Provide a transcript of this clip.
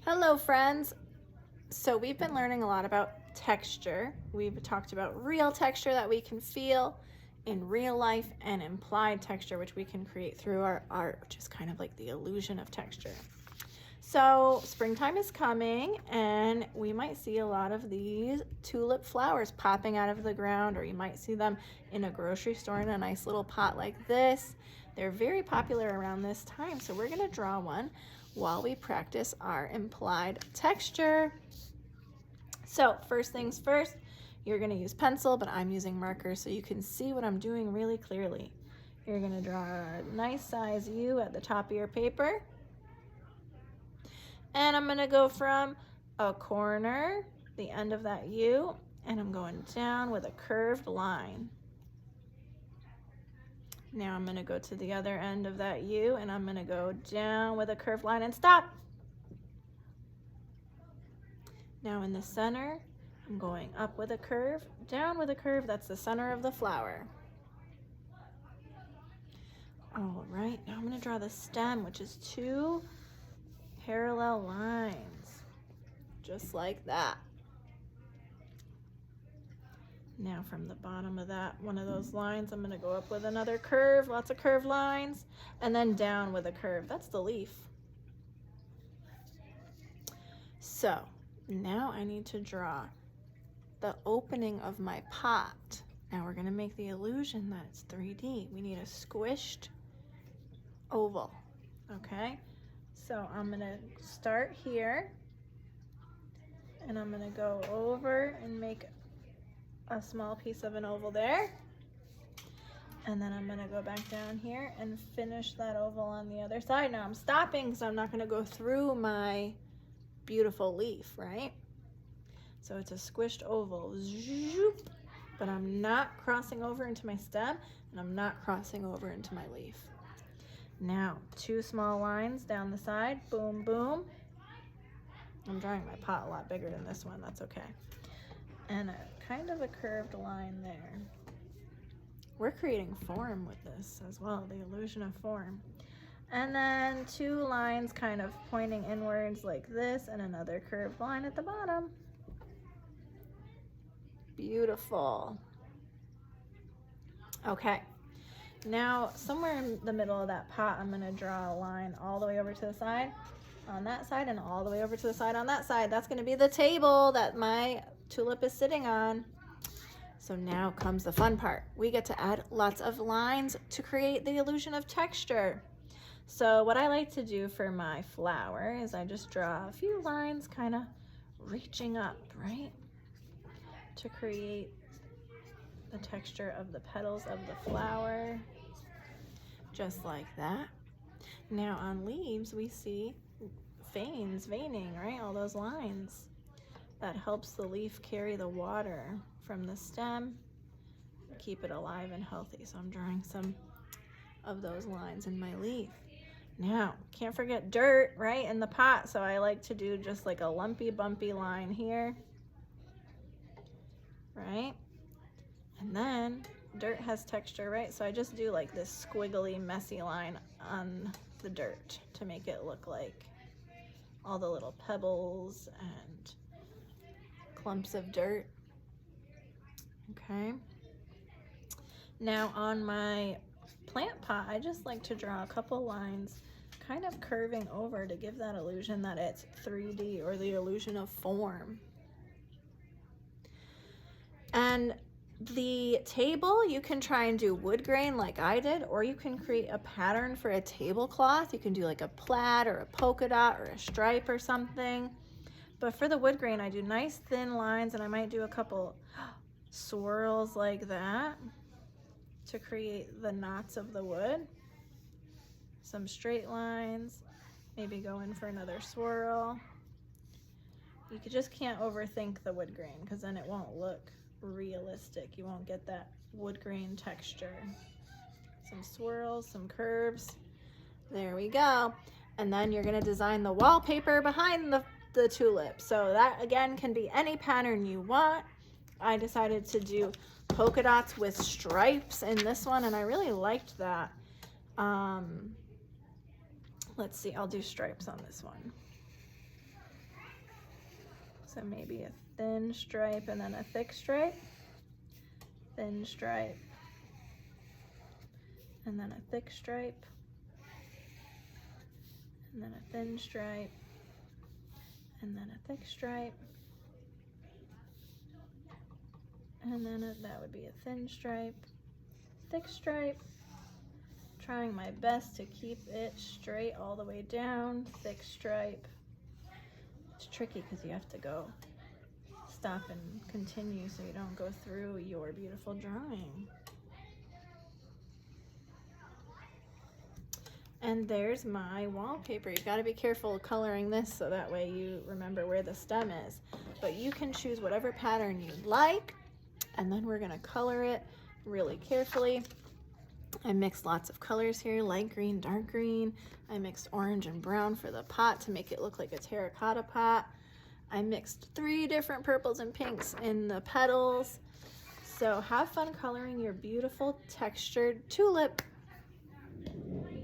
Hello friends. So we've been learning a lot about texture. We've talked about real texture that we can feel in real life and implied texture which we can create through our art, which is kind of like the illusion of texture. So springtime is coming and we might see a lot of these tulip flowers popping out of the ground, or you might see them in a grocery store in a nice little pot like this. They're very popular around this time, so we're going to draw one while we practice our implied texture. So first things first, you're going to use pencil, but I'm using marker so you can see what I'm doing really clearly. You're going to draw a nice size U at the top of your paper. And I'm going to go from a corner, the end of that U, and I'm going down with a curved line. Now I'm going to go to the other end of that U and I'm going to go down with a curved line and stop. Now in the center, I'm going up with a curve, down with a curve. That's the center of the flower. All right, now I'm going to draw the stem, which is two parallel lines, just like that. Now from the bottom of that, one of those lines, I'm going to go up with another curve, lots of curved lines, and then down with a curve. That's the leaf. So now I need to draw the opening of my pot. Now we're going to make the illusion that it's 3D. We need a squished oval, okay? So I'm going to start here, and I'm going to go over and make a small piece of an oval there, and then I'm going to go back down here and finish that oval on the other side. Now I'm stopping because I'm not going to go through my beautiful leaf, right? So it's a squished oval, zoop, but I'm not crossing over into my stem and I'm not crossing over into my leaf. Now two small lines down the side, boom, boom. I'm drawing my pot a lot bigger than this one, that's okay. And a kind of a curved line there. We're creating form with this as well, the illusion of form. And then two lines kind of pointing inwards like this, and another curved line at the bottom. Beautiful. Okay, now somewhere in the middle of that pot, I'm going to draw a line all the way over to the side on that side and all the way over to the side on that side. That's going to be the table that my tulip is sitting on. So now comes the fun part. We get to add lots of lines to create the illusion of texture. So what I like to do for my flower is I just draw a few lines kind of reaching up, right? To create the texture of the petals of the flower, just like that. Now on leaves, we see veining, right? All those lines. That helps the leaf carry the water from the stem, keep it alive and healthy. So I'm drawing some of those lines in my leaf. Now, can't forget dirt, right, in the pot. So I like to do just like a lumpy, bumpy line here, right? And then dirt has texture, right? So I just do like this squiggly, messy line on the dirt to make it look like all the little pebbles and clumps of dirt. Okay. Now on my plant pot, I just like to draw a couple lines kind of curving over to give that illusion that it's 3D, or the illusion of form. And the table, you can try and do wood grain like I did, or you can create a pattern for a tablecloth. You can do like a plaid or a polka dot or a stripe or something. But for the wood grain, I do nice thin lines, and I might do a couple swirls like that to create the knots of the wood. Some straight lines, maybe go in for another swirl. You just can't overthink the wood grain because then it won't look realistic. You won't get that wood grain texture. Some swirls, some curves. There we go. And then you're going to design the wallpaper behind the tulip. So that again can be any pattern you want. I decided to do polka dots with stripes in this one, and I really liked that. Let's see, I'll do stripes on this one. So maybe a thin stripe and then a thick stripe, thin stripe, and then a thick stripe, and then a thin stripe, and then a thick stripe, and then that would be a thin stripe, thick stripe. Trying my best to keep it straight all the way down, thick stripe. It's tricky because you have to go stop and continue so you don't go through your beautiful drawing. And there's my wallpaper. You got to be careful coloring this so that way you remember where the stem is. But you can choose whatever pattern you'd like, and then we're going to color it really carefully. I mixed lots of colors here, light green, dark green. I mixed orange and brown for the pot to make it look like a terracotta pot. I mixed 3 different purples and pinks in the petals. So have fun coloring your beautiful textured tulip.